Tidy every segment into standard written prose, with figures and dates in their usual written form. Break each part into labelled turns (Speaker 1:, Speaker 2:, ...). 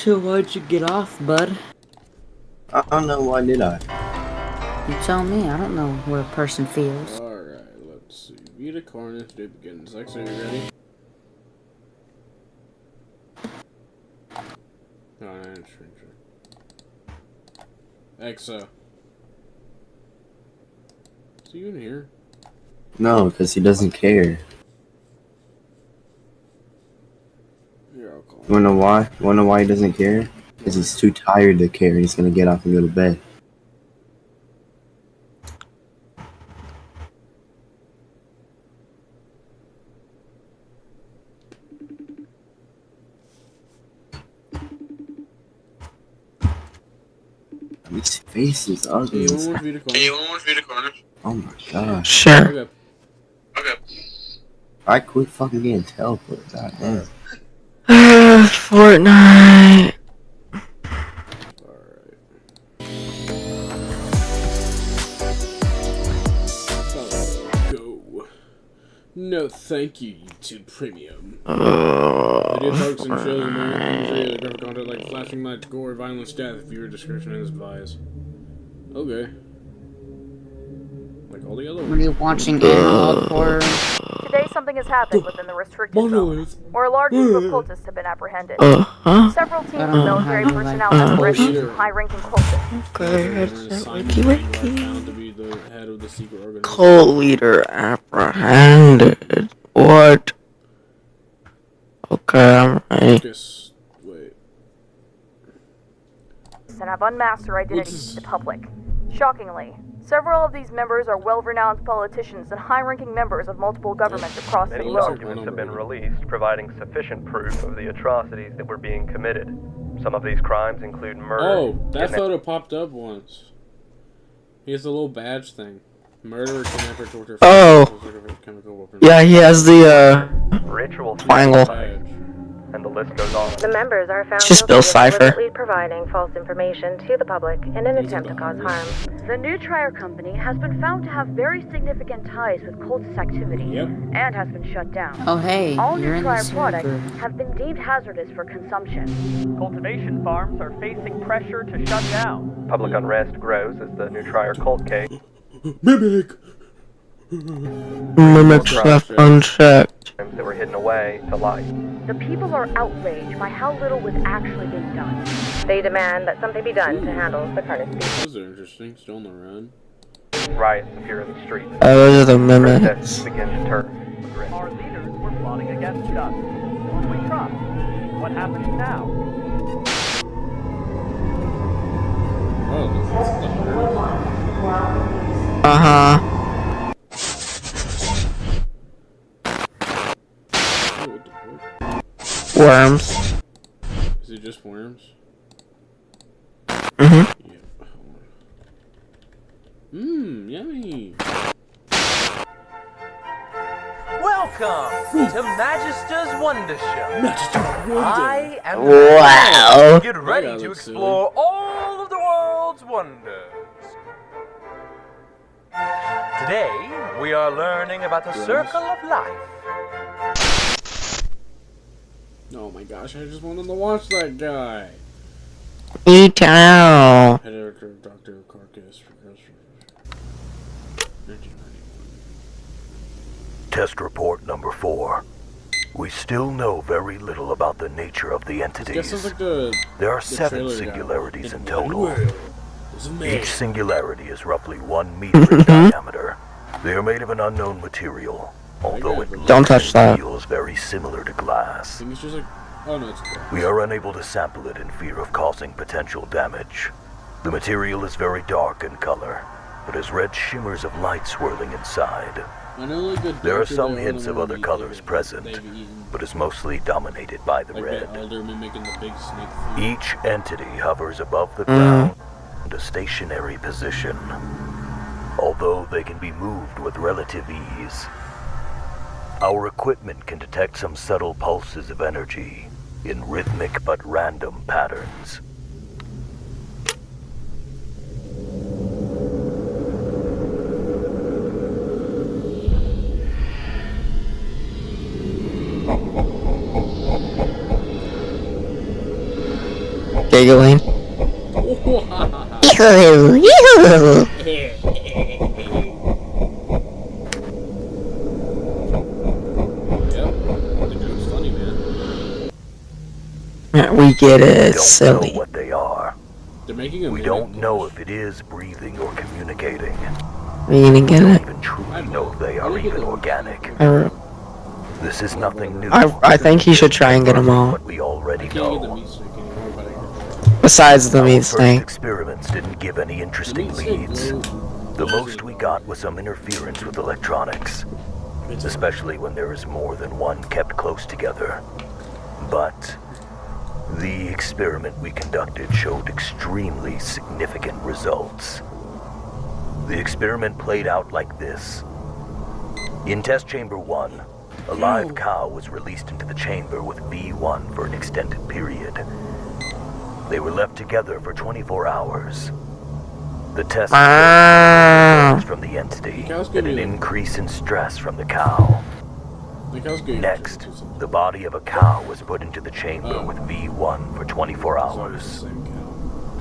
Speaker 1: So why'd you get off, bud?
Speaker 2: I don't know, why did I?
Speaker 1: You tell me, I don't know what a person feels.
Speaker 3: Alright, let's see. Vita, carnis, day begins. Alexa, are you ready? No, I'm not sure. Exa. Is he in here?
Speaker 2: No, because he doesn't care.
Speaker 3: Here, I'll call him.
Speaker 2: You wanna know why? You wanna know why he doesn't care? Because he's too tired to care. He's gonna get off and go to bed. His face is ugly.
Speaker 3: Anyone want Vita carnis?
Speaker 2: Oh my gosh.
Speaker 1: Sure.
Speaker 3: Okay.
Speaker 2: I quit fucking getting teleported. Goddamn.
Speaker 1: Fortnite.
Speaker 3: Alright. Go. No, thank you, YouTube Premium. Video talks and shows and the graphic content like flashing lights, gore, violence, death. Viewer discretion is advised. Okay. Like all the other
Speaker 1: What are
Speaker 3: ones.
Speaker 1: you watching analog horror?
Speaker 4: Today something has happened within the restricted zone,
Speaker 3: Monolith.
Speaker 4: where a large group of cultists have been apprehended.
Speaker 1: Huh?
Speaker 4: Several teams
Speaker 1: I
Speaker 4: of
Speaker 1: don't know
Speaker 4: military
Speaker 1: how to
Speaker 4: personnel
Speaker 1: like
Speaker 4: have arrested
Speaker 3: Leader.
Speaker 4: some high-ranking cultists.
Speaker 3: Found to be the head of the secret organization.
Speaker 5: Cult leader apprehended. What? Okay, I'm ready.
Speaker 3: Focus. Wait.
Speaker 4: And have unmasked their identities to the public. Shockingly, several of these members are well-renowned politicians and high-ranking members of multiple governments across the
Speaker 6: Many
Speaker 4: globe.
Speaker 6: documents have been released providing sufficient proof of the atrocities that were being committed. Some of these crimes include murder.
Speaker 3: Oh, that photo popped up once. He has a little badge thing. Murder, kidnapper, torture.
Speaker 5: Oh.
Speaker 3: Chemical weapons.
Speaker 5: Yeah, he has the
Speaker 6: ritual
Speaker 5: triangle.
Speaker 3: Badge.
Speaker 6: and the list goes on.
Speaker 7: The members are found
Speaker 5: It's just
Speaker 7: guilty
Speaker 5: Bill
Speaker 7: of
Speaker 5: Cipher.
Speaker 7: deliberately providing false information to the public in an attempt to cause harm.
Speaker 4: The New Trier Company has been found to have very significant ties with cultist activity
Speaker 3: Yep.
Speaker 4: and has been shut down.
Speaker 1: Oh hey,
Speaker 4: All
Speaker 1: you're
Speaker 4: New
Speaker 1: in the
Speaker 4: Trier products
Speaker 1: server.
Speaker 4: have been deemed hazardous for consumption.
Speaker 8: Cultivation farms are facing pressure to shut down.
Speaker 6: Public unrest grows as the New Trier cult case.
Speaker 3: Mimic!
Speaker 5: Mimics left unchecked.
Speaker 6: That were hidden away to light.
Speaker 4: The people are outraged by how little was actually being done.
Speaker 7: They demand that something be done to handle the carnis species.
Speaker 3: Those are interesting. Still on the run.
Speaker 6: Riots appear in the streets.
Speaker 5: Those are the
Speaker 6: Protests
Speaker 5: mimics.
Speaker 6: begin to turn to grit.
Speaker 8: Our leaders were plotting against us. Who do we trust? What happens now?
Speaker 3: Oh, this is the herd.
Speaker 5: Uh-huh.
Speaker 3: Oh, what the fuck?
Speaker 5: Worms.
Speaker 3: Is it just worms?
Speaker 5: Mm-hmm.
Speaker 3: Yeah. Mmm, yummy.
Speaker 8: Welcome to Magister's Wonder Show.
Speaker 3: Magister's
Speaker 8: I am
Speaker 5: Wow.
Speaker 8: Get ready
Speaker 3: That
Speaker 8: to
Speaker 3: looks
Speaker 8: explore all of the world's wonders. Today, we are learning about the circle of life.
Speaker 3: Oh my gosh, I just wanted to watch that guy.
Speaker 5: Eat out.
Speaker 3: Head editor, Dr. Carcass, Professor. 1991.
Speaker 9: Test report number 4. We still know very little about the nature of the
Speaker 3: This
Speaker 9: entities.
Speaker 3: sounds like the
Speaker 9: There are
Speaker 3: the
Speaker 9: 7
Speaker 3: trailer guy.
Speaker 9: singularities in
Speaker 3: The
Speaker 9: total.
Speaker 3: world is a man.
Speaker 9: Each singularity is roughly 1 meter in diameter. They are made of an unknown material, although it
Speaker 5: Don't
Speaker 9: looks
Speaker 5: touch
Speaker 9: and
Speaker 5: that.
Speaker 9: feels very similar to glass.
Speaker 3: I think it's just like, oh no, it's glass.
Speaker 9: We are unable to sample it in fear of causing potential damage. The material is very dark in color, but has red shimmers of light swirling inside.
Speaker 3: I know, like, the
Speaker 9: There are
Speaker 3: doctor
Speaker 9: some
Speaker 3: there
Speaker 9: hints
Speaker 3: on
Speaker 9: of
Speaker 3: the
Speaker 9: other
Speaker 3: one
Speaker 9: colors
Speaker 3: they've
Speaker 9: present,
Speaker 3: eaten.
Speaker 9: but is mostly dominated by the
Speaker 3: Like
Speaker 9: red.
Speaker 3: the elder mimicking the big snake food.
Speaker 9: Each entity hovers above the ground in a stationary position, although they can be moved with relative ease. Our equipment can detect some subtle pulses of energy in rhythmic but random patterns.
Speaker 5: giggling.
Speaker 3: The joke's funny, man.
Speaker 5: We get it,
Speaker 9: We
Speaker 5: it's
Speaker 9: don't
Speaker 5: silly.
Speaker 9: know what they are.
Speaker 3: They're making a
Speaker 9: We
Speaker 3: mimic
Speaker 9: don't know
Speaker 3: push.
Speaker 9: if it is breathing or communicating.
Speaker 5: We gonna
Speaker 9: We
Speaker 5: get
Speaker 9: don't
Speaker 5: it.
Speaker 9: even truly know if they are even organic. This is nothing new.
Speaker 5: I think he should try and get them all.
Speaker 9: What we already
Speaker 3: I can't get the
Speaker 9: know.
Speaker 3: meat snake anymore, but I can.
Speaker 5: Besides the
Speaker 9: Our
Speaker 5: meat
Speaker 9: first
Speaker 5: snake.
Speaker 9: experiments didn't give any
Speaker 3: The
Speaker 9: interesting
Speaker 3: meat snake
Speaker 9: leads.
Speaker 3: glows.
Speaker 9: The most we got was some interference with electronics, especially when there is more than one kept close together. But the experiment we conducted showed extremely significant results. The experiment played out like this. In test chamber 1, a live cow was released into the chamber with V1 for an extended period. They were left together for 24 hours. The test from the entity and an increase in stress from the cow. Next, the body of a cow was put into the chamber with V1 for 24 hours.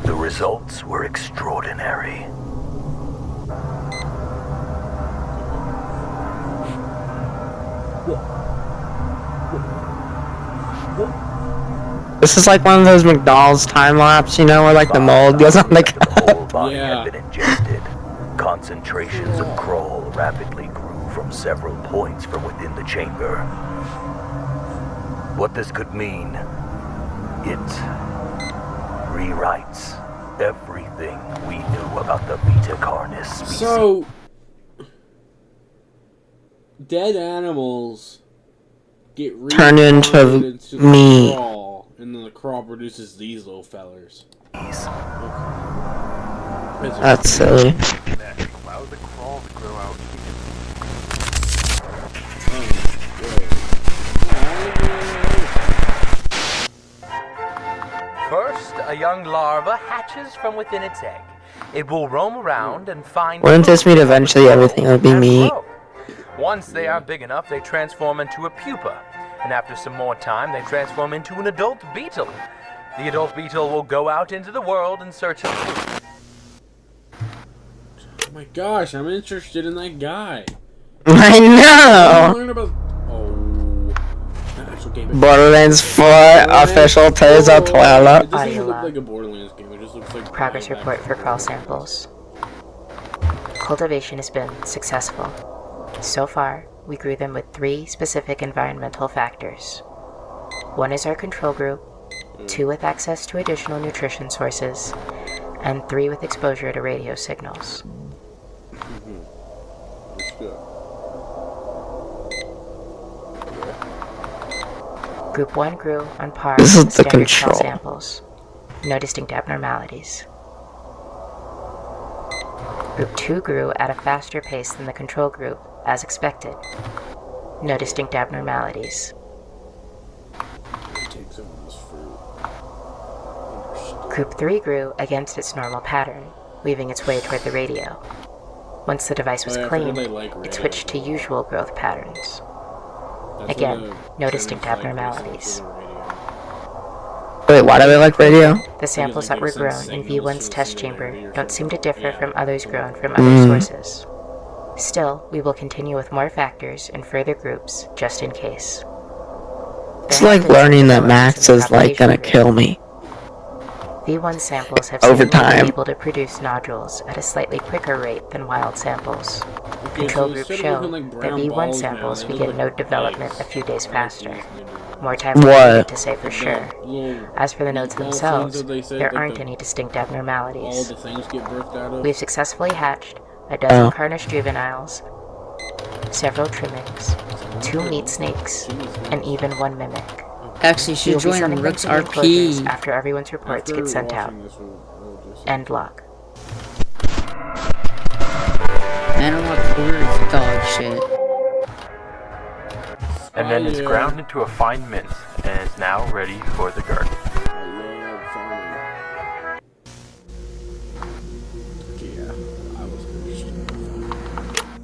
Speaker 9: The results were extraordinary.
Speaker 5: This is like one of those McDonald's time lapse, you know, where like the mold goes on the
Speaker 9: After the whole
Speaker 5: cup.
Speaker 9: body
Speaker 3: Yeah.
Speaker 9: had been ingested, concentrations of Kroll rapidly grew from several points from within the chamber. What this could mean, it rewrites everything we knew about the vita carnis species.
Speaker 3: So, dead animals get
Speaker 5: Turn into
Speaker 3: reincarnated the
Speaker 5: meat.
Speaker 3: crawl, and then the crawl produces these little fellers.
Speaker 5: That's silly.
Speaker 6: Allow the crawl to grow out.
Speaker 10: First, a young larva hatches from within its egg. It will roam around and find...
Speaker 5: Wouldn't this mean eventually everything would be
Speaker 10: and
Speaker 5: meat?
Speaker 10: grow. Once they are big enough, they transform into a pupa. And after some more time, they transform into an adult beetle. The adult beetle will go out into the world in search of food.
Speaker 3: Oh my gosh, I'm interested in that guy.
Speaker 5: I know!
Speaker 3: Learn about. That actual game.
Speaker 5: Borderlands 4 official teaser
Speaker 3: It
Speaker 5: trailer.
Speaker 3: doesn't look like a Borderlands game. It just looks like
Speaker 7: Progress report for crawl samples. Cultivation has been successful. So far, we grew them with 3 specific environmental factors. 1 is our control group, 2 with access to additional nutrition sources, and 3 with exposure to radio signals. Group 1 grew on par
Speaker 5: This is
Speaker 7: with
Speaker 5: the
Speaker 7: standard cell
Speaker 5: control.
Speaker 7: samples. No distinct abnormalities. Group 2 grew at a faster pace than the control group, as expected. No distinct abnormalities. Group 3 grew against its normal pattern, weaving its way toward the radio. Once the device was clean, it switched to usual growth patterns. Again, no distinct abnormalities.
Speaker 5: Wait, why do they like radio?
Speaker 7: The samples that were grown in V1's test chamber don't seem to differ from others grown from other sources. Still, we will continue with more factors and further groups, just in case.
Speaker 5: It's like learning that Max is like gonna kill me.
Speaker 7: V1 samples have
Speaker 5: Over
Speaker 7: seemingly been
Speaker 5: time.
Speaker 7: able to produce nodules at a slightly quicker rate than wild samples. Control groups show that V1 samples begin node development a few days faster. More time
Speaker 5: What?
Speaker 7: to say for sure. As for the nodes themselves, there aren't any distinct
Speaker 3: All
Speaker 7: abnormalities.
Speaker 3: the things get birthed out of.
Speaker 7: We've successfully hatched a dozen carnish juveniles, several trimmings, 2 meat snakes, and even 1 mimic.
Speaker 1: Actually, you
Speaker 7: We
Speaker 1: should
Speaker 7: will be
Speaker 1: join
Speaker 7: sending them
Speaker 1: Rook's
Speaker 7: to the enclosures
Speaker 1: RP.
Speaker 7: after everyone's reports get sent out. End lock.
Speaker 1: Analog Quarters dog shit.
Speaker 6: And then is ground into a fine mint and is now ready for the garden.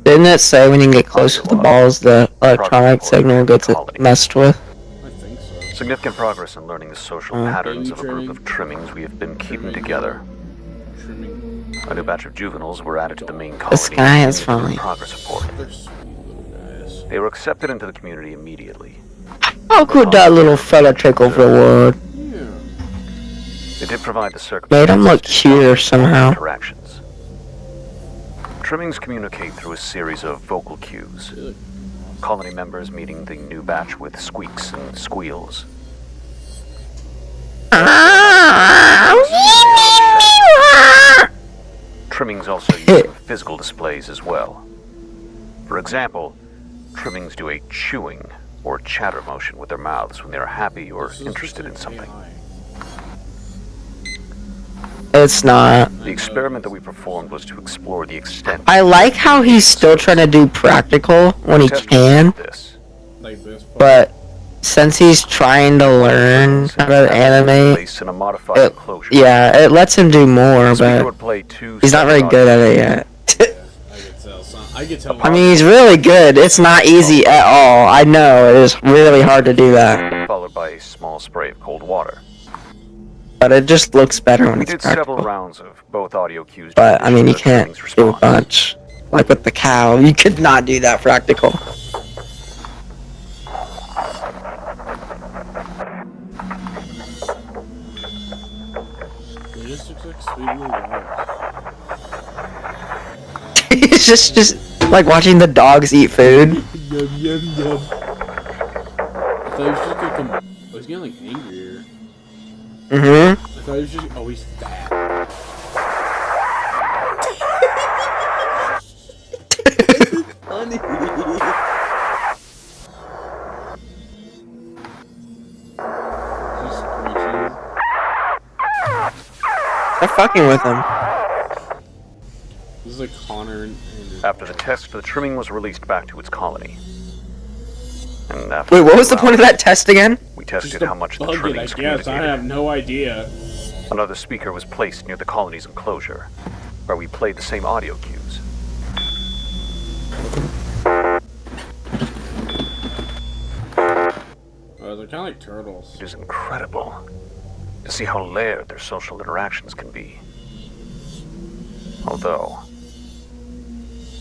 Speaker 5: Didn't it say when you get close to the balls, the electronic signal gets messed with?
Speaker 3: I think so.
Speaker 11: significant progress in learning the social patterns of a group of trimmings we have been keeping together. A new batch of juveniles were added to the main colony.
Speaker 5: This guy is funny.
Speaker 11: Progress report. They were accepted into the community immediately.
Speaker 5: How could that little fella take over the world?
Speaker 11: They did provide the
Speaker 5: Made him
Speaker 11: circumstances
Speaker 5: look cuter somehow.
Speaker 11: interactions. Trimmings communicate through a series of vocal cues. Colony members meeting the new batch with squeaks and squeals. Trimmings also use some physical displays as well. For example, trimmings do a chewing or chatter motion with their mouths when they are happy or interested in something.
Speaker 5: It's not.
Speaker 11: The experiment that we performed was to explore the extent.
Speaker 5: I like how he's still trying to do practical when he can, but since he's trying to learn how to animate, it lets him do more, but he's not very good at it yet. I mean, he's really good. It's not easy at all. I know, it is really hard to do that.
Speaker 11: Followed by a small spray of cold water.
Speaker 5: But it just looks better when
Speaker 11: We
Speaker 5: it's
Speaker 11: did
Speaker 5: practical.
Speaker 11: several rounds of both audio cues.
Speaker 5: But, I mean, you can't do a bunch. Like with the cow, you could not do that practical.
Speaker 3: They just look like sweet little dogs.
Speaker 5: It's just like watching the dogs eat food.
Speaker 3: Yum yum yum. I thought he was just gonna come. Oh, he's getting like angrier. I thought he was just. Oh, he's fat. Funny.
Speaker 5: They're fucking with him.
Speaker 3: This is like Connor and
Speaker 11: After the test, the trimming was released back to its colony. And after
Speaker 5: Wait, what was the point of that test again?
Speaker 11: we tested how much the
Speaker 3: bug it, I
Speaker 11: trimmings
Speaker 3: guess. I
Speaker 11: communicated.
Speaker 3: have no idea.
Speaker 11: Another speaker was placed near the colony's enclosure, where we played the same audio cues.
Speaker 3: They're kind of like turtles.
Speaker 11: It is incredible to see how layered their social interactions can be. Although,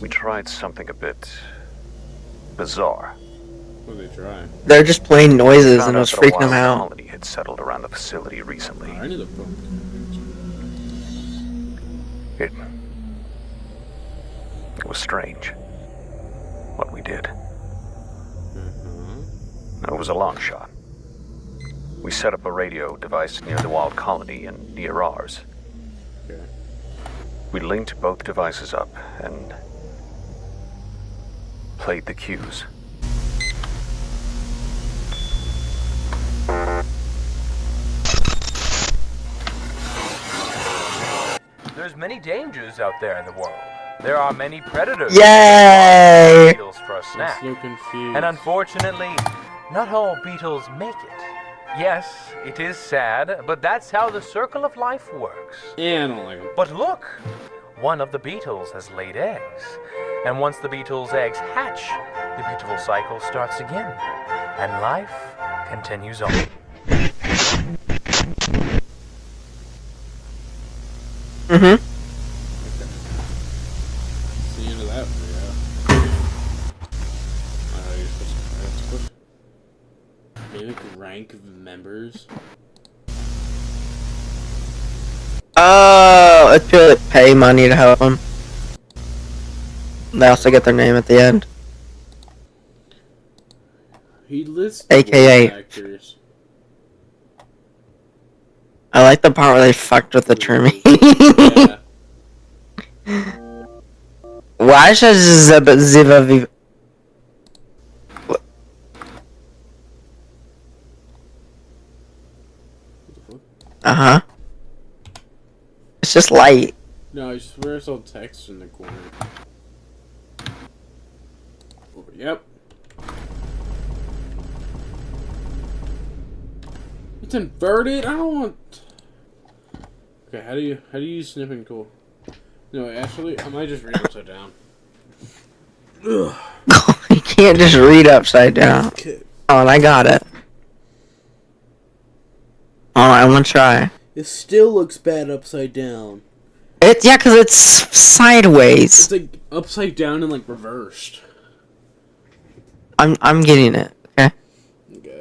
Speaker 11: we tried something a bit bizarre.
Speaker 3: What did they try?
Speaker 5: They're just playing noises
Speaker 11: Found
Speaker 5: and it was
Speaker 11: out that a
Speaker 5: freaking him
Speaker 11: wild
Speaker 5: out.
Speaker 11: colony had settled around the facility recently.
Speaker 3: I need a phone.
Speaker 11: It was strange what we did. It was a long shot. We set up a radio device near the wild colony and near ours.
Speaker 3: Okay.
Speaker 11: We linked both devices up and played the cues.
Speaker 10: There's many dangers out there in the world. There are many predators.
Speaker 5: Yay!
Speaker 10: Beetles for a snack.
Speaker 3: I'm so confused.
Speaker 10: And unfortunately, not all beetles make it. Yes, it is sad, but that's how the circle of life works.
Speaker 3: Yeah, I don't like them.
Speaker 10: But look, one of the beetles has laid eggs. And once the beetle's eggs hatch, the beautiful cycle starts again. And life continues on.
Speaker 3: That's the end of that video. You're supposed to mimic rank of members.
Speaker 5: Oh, it's people that pay money to help them. They also get their name at the end.
Speaker 3: He lists
Speaker 5: AKA.
Speaker 3: voice actors.
Speaker 5: I like the part where they fucked with the trimming.
Speaker 3: Yeah.
Speaker 5: Why should Ziva Uh-huh. It's just light.
Speaker 3: No, I swear I saw text in the corner. Oh, yep. It's inverted? I don't want... Okay, how do you use snipping tool? No, actually, I might just read upside down. Ugh.
Speaker 5: You can't just read upside down.
Speaker 3: Okay.
Speaker 5: Oh, and I got it. I'm gonna try.
Speaker 3: It still looks bad upside down.
Speaker 5: Yeah, cause it's sideways.
Speaker 3: It's like upside down and like reversed.
Speaker 5: I'm getting it. Okay.
Speaker 3: Okay.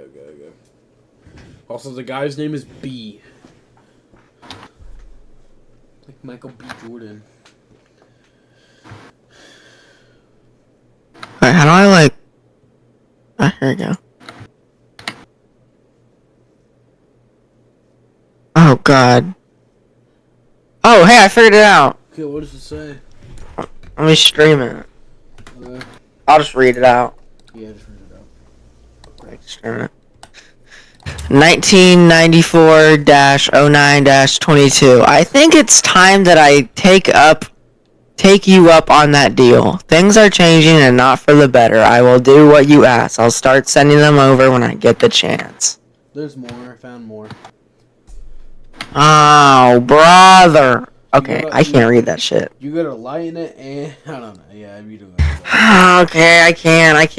Speaker 3: Also, the guy's name is B. Like Michael B. Jordan.
Speaker 5: Alright, how do I like? Ah, here we go. Oh God. Oh, hey, I figured it out.
Speaker 3: Okay, what does it say?
Speaker 5: Let me stream it. I'll just read it out.
Speaker 3: Yeah, just read it out.
Speaker 5: Like, stream it. 1994-09-22. I think it's time that I take you up on that deal. Things are changing and not for the better. I will do what you ask. I'll start sending them over when I get the chance.
Speaker 3: There's more. I found more.
Speaker 5: Oh, brother. Okay, I can't read that shit.
Speaker 3: You gotta lighten it and I don't know. Yeah, you do.
Speaker 5: Okay, I can't.
Speaker 3: Just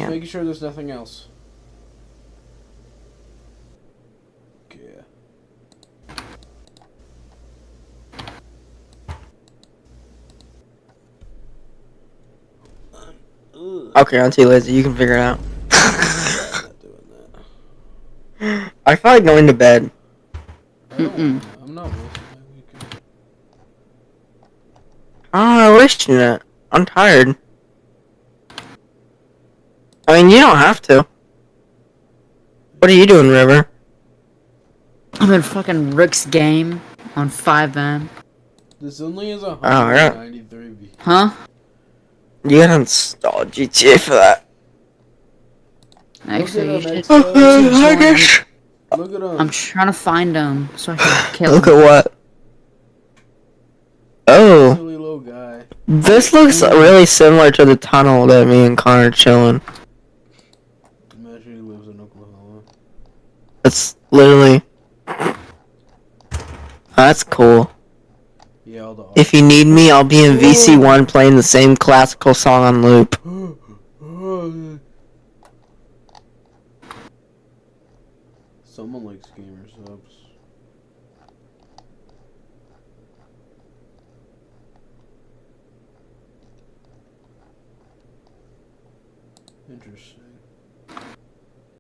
Speaker 3: making sure there's nothing else. Okay.
Speaker 5: Okay, Auntie Lizzie, you can figure it out. I feel like going to bed.
Speaker 3: I'm not.
Speaker 5: Oh, I wish it. I'm tired. I mean, you don't have to. What are you doing, River?
Speaker 1: I'm in fucking Rick's game on 5M.
Speaker 3: This only is
Speaker 5: 193.
Speaker 1: Huh?
Speaker 5: You gotta install GTA for that.
Speaker 1: Actually, you should
Speaker 5: I guess.
Speaker 3: Look at him.
Speaker 1: I'm trying to find him so I can kill him.
Speaker 5: Look at what? Oh.
Speaker 3: Silly little guy.
Speaker 5: This looks really similar to the tunnel that me and Connor chilling.
Speaker 3: Imagine he lives in Oklahoma.
Speaker 5: It's literally... That's cool.
Speaker 3: Yeah,
Speaker 5: if you need me, I'll be in VC1 playing the same classical song on loop.
Speaker 3: Someone likes gamer subs. Interesting.